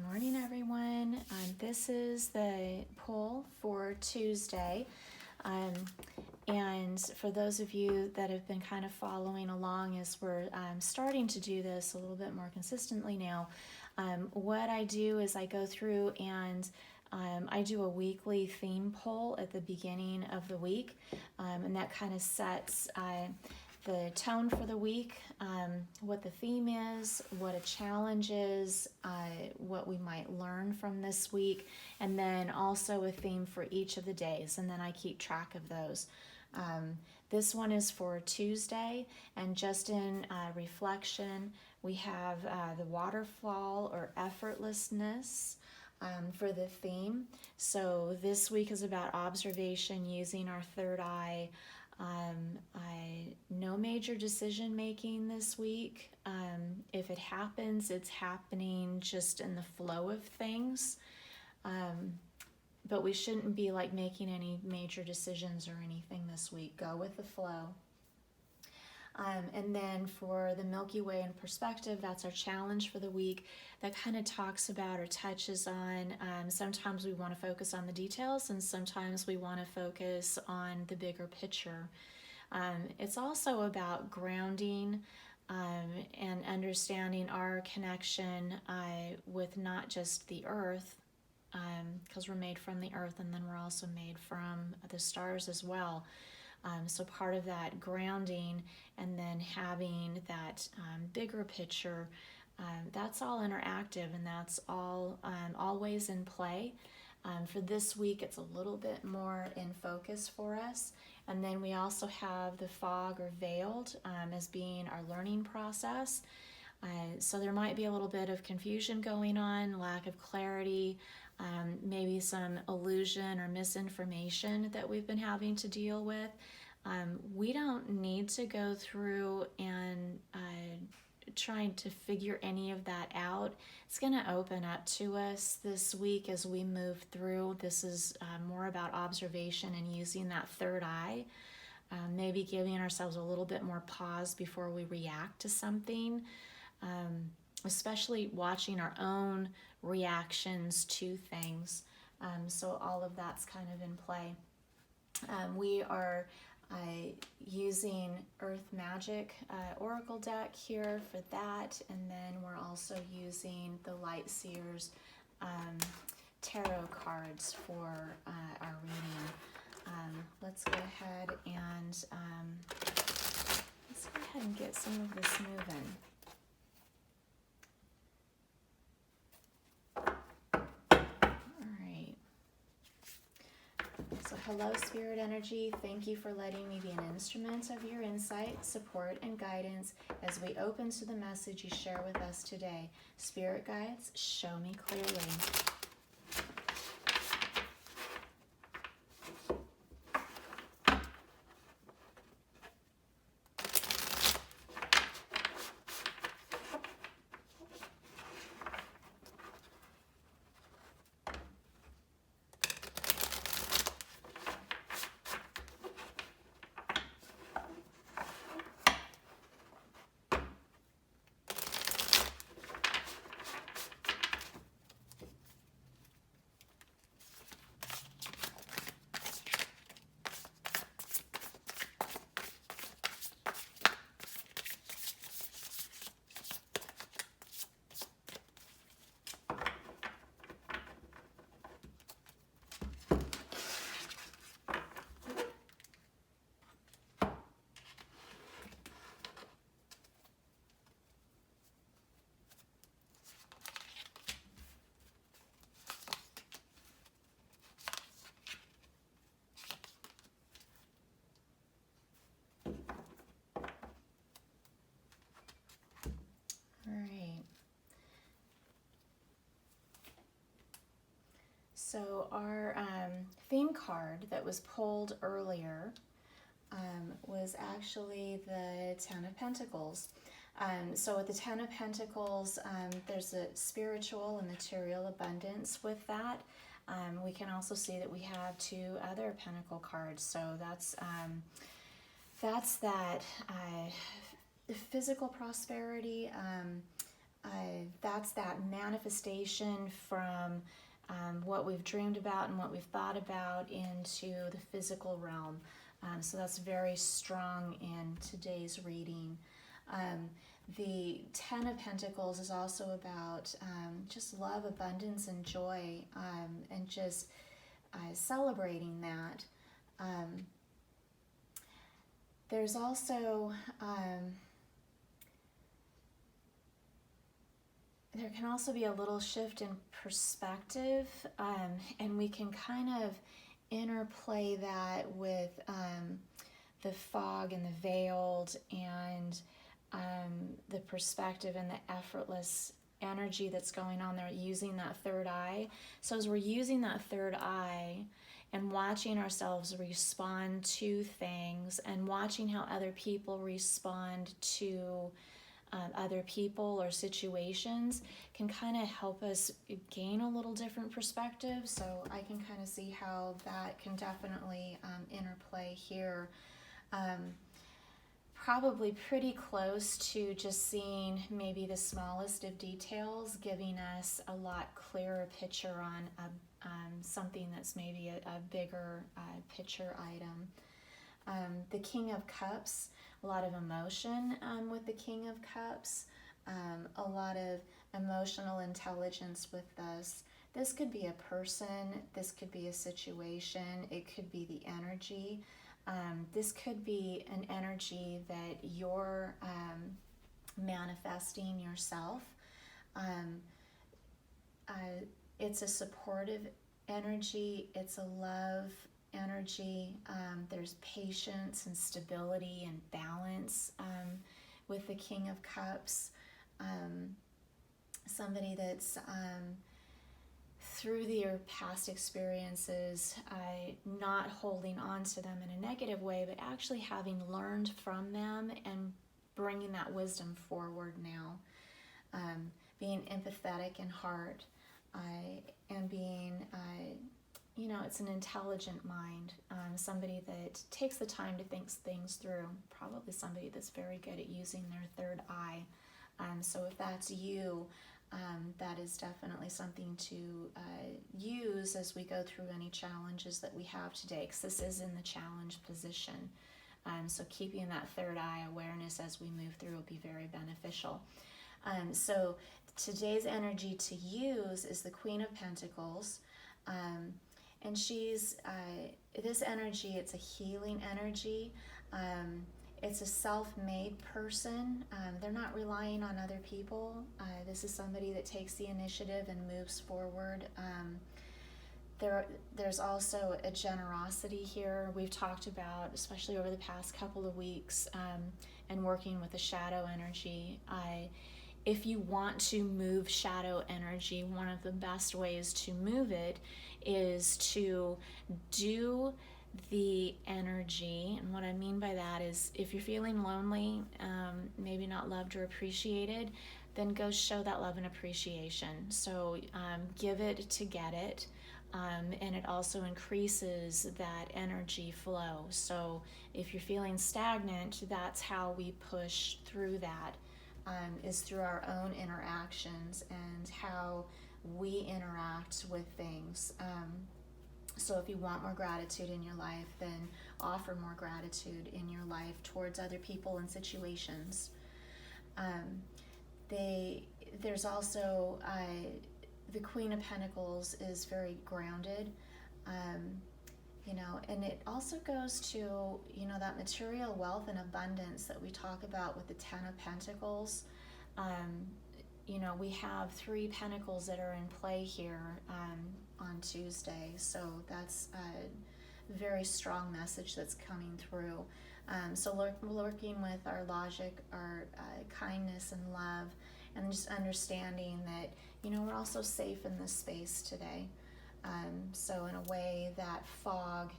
Good morning, everyone. This is the poll for Tuesday. And for those of you that have been kind of following along as we're starting to do this a little bit more consistently now, what I do is I go through and I do a weekly theme poll at the beginning of the week, and that kind of sets the tone for the week, what the theme is, what a challenge is, what we might learn from this week, and then also a theme for each of the days, and then I keep track of those. This one is for Tuesday, and just in reflection, we have the waterfall or effortlessness for the theme. So this week is about observation using our third eye. No major decision making this week. If it happens, it's happening just in the flow of things. But we shouldn't be like making any major decisions or anything this week. Go with the flow. And then for the Milky Way in perspective, that's our challenge for the week. That kind of talks about or touches on, sometimes we want to focus on the details and sometimes we want to focus on the bigger picture. It's also about grounding and understanding our connection with not just the earth, because we're made from the earth and then we're also made from the stars as well. So part of that grounding and then having that bigger picture, that's all interactive and that's all always in play. For this week, it's a little bit more in focus for us. And then we also have the fog or veiled as being our learning process. So there might be a little bit of confusion going on, lack of clarity, maybe some illusion or misinformation that we've been having to deal with. We don't need to go through and trying to figure any of that out. It's going to open up to us this week as we move through. This is more about observation and using that third eye, maybe giving ourselves a little bit more pause before we react to something, especially watching our own reactions to things. So all of that's kind of in play. We are using Earth Magic Oracle deck here for that, and then we're also using the Light Seers tarot cards for our reading. Let's go ahead and get some of this moving. So hello, Spirit Energy. Thank you for letting me be an instrument of your insight, support, and guidance as we open to the message you share with us today. Spirit guides, show me clearly. So our theme card that was pulled earlier was actually the Ten of Pentacles. So with the Ten of Pentacles, there's a spiritual and material abundance with that. We can also see that we have two other Pentacle cards. So that's that physical prosperity, that's that manifestation from what we've dreamed about and what we've thought about into the physical realm. So that's very strong in today's reading. The Ten of Pentacles is also about just love, abundance, and joy, and just celebrating that. There's also there can also be a little shift in perspective, and we can kind of interplay that with the fog and the veiled and the perspective and the effortless energy that's going on there, using that third eye. So as we're using that third eye and watching ourselves respond to things and watching how other people respond to other people or situations can kind of help us gain a little different perspective. So I can kind of see how that can definitely interplay here. Probably pretty close to just seeing maybe the smallest of details, giving us a lot clearer picture on something that's maybe a bigger picture item. The King of Cups, a lot of emotion with the King of Cups, a lot of emotional intelligence with this. This could be a person, this could be a situation, it could be the energy. This could be an energy that you're manifesting yourself. It's a supportive energy, it's a love energy. There's patience and stability and balance with the King of Cups. Somebody that's through their past experiences, not holding on to them in a negative way, but actually having learned from them and bringing that wisdom forward now. Being empathetic in heart, and being, it's an intelligent mind, somebody that takes the time to think things through, probably somebody that's very good at using their third eye. So if that's you, that is definitely something to use as we go through any challenges that we have today, because this is in the challenge position. So keeping that third eye awareness as we move through will be very beneficial. So today's energy to use is the Queen of Pentacles. And she's, this energy, it's a healing energy. It's a self-made person. They're not relying on other people. This is somebody that takes the initiative and moves forward. There's also a generosity here. We've talked about, especially over the past couple of weeks, and working with the shadow energy. If you want to move shadow energy, one of the best ways to move it is to do the energy. And what I mean by that is, if you're feeling lonely, maybe not loved or appreciated, then go show that love and appreciation. So give it to get it, and it also increases that energy flow. So if you're feeling stagnant, that's how we push through that, is through our own interactions and how we interact with things. So if you want more gratitude in your life, then offer more gratitude in your life towards other people and situations. There's also, the Queen of Pentacles is very grounded, and it also goes to, that material wealth and abundance that we talk about with the Ten of Pentacles. We have 3 pentacles that are in play here on Tuesday, so that's a very strong message that's coming through. So working with our logic, our kindness and love, and just understanding that, we're also safe in this space today. So in a way, that fog,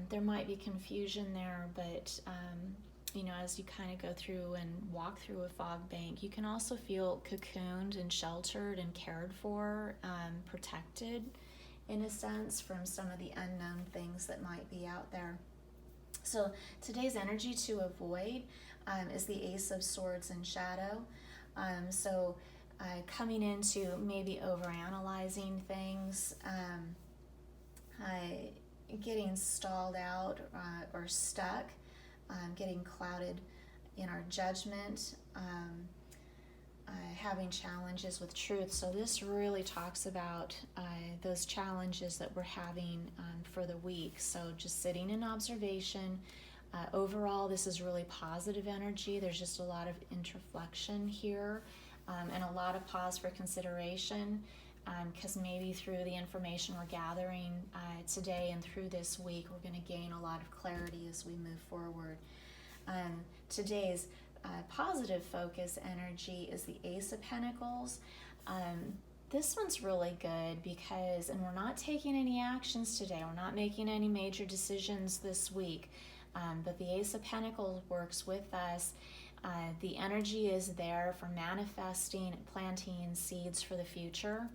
there might be confusion there, but as you kind of go through and walk through a fog bank, you can also feel cocooned and sheltered and cared for, protected in a sense from some of the unknown things that might be out there. So today's energy to avoid is the Ace of Swords and Shadow. So coming into maybe overanalyzing things, getting stalled out or stuck, getting clouded in our judgment, having challenges with truth. So this really talks about those challenges that we're having for the week. So just sitting in observation. Overall, this is really positive energy. There's just a lot of introflexion here, and a lot of pause for consideration, because maybe through the information we're gathering today and through this week, we're going to gain a lot of clarity as we move forward. Today's positive focus energy is the Ace of Pentacles. This one's really good because, and we're not taking any actions today, we're not making any major decisions this week, but the Ace of Pentacles works with us. The energy is there for manifesting and planting seeds for the future.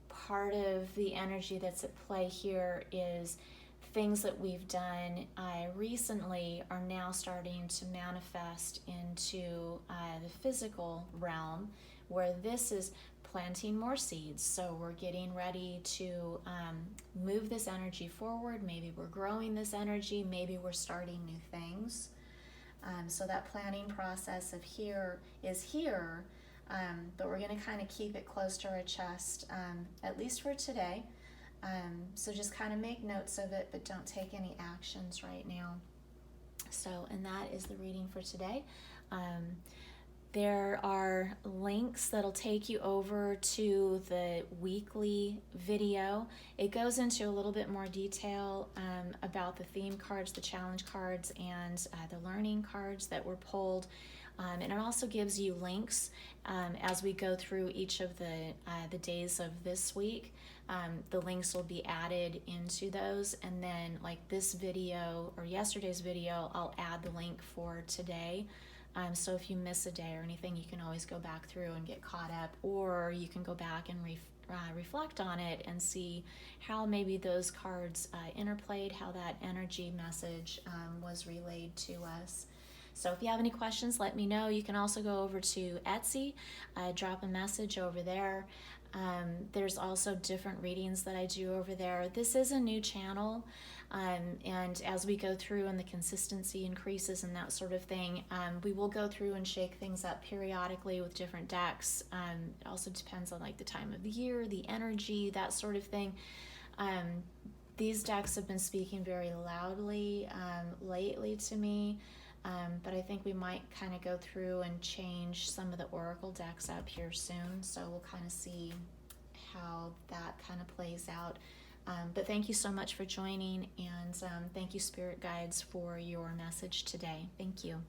Part of the energy that's at play here is things that we've done recently are now starting to manifest into the physical realm, where this is planting more seeds. So we're getting ready to move this energy forward. Maybe we're growing this energy. Maybe we're starting new things. So that planning process of here, but we're going to kind of keep it close to our chest, at least for today. So just kind of make notes of it, but don't take any actions right now. So, and that is the reading for today. There are links that'll take you over to the weekly video. It goes into a little bit more detail about the theme cards, the challenge cards, and the learning cards that were pulled. And it also gives you links as we go through each of the days of this week. The links will be added into those, and then like this video or yesterday's video, I'll add the link for today. So if you miss a day or anything, you can always go back through and get caught up, or you can go back and reflect on it and see how maybe those cards interplayed, how that energy message was relayed to us. So if you have any questions, let me know. You can also go over to Etsy, drop a message over there. There's also different readings that I do over there. This is a new channel, and as we go through and the consistency increases and that sort of thing, we will go through and shake things up periodically with different decks. It also depends on like the time of the year, the energy, that sort of thing. These decks have been speaking very loudly lately to me. But I think we might kind of go through and change some of the oracle decks up here soon, so we'll kind of see how that kind of plays out. But thank you so much for joining, and thank you, Spirit Guides, for your message today. Thank you.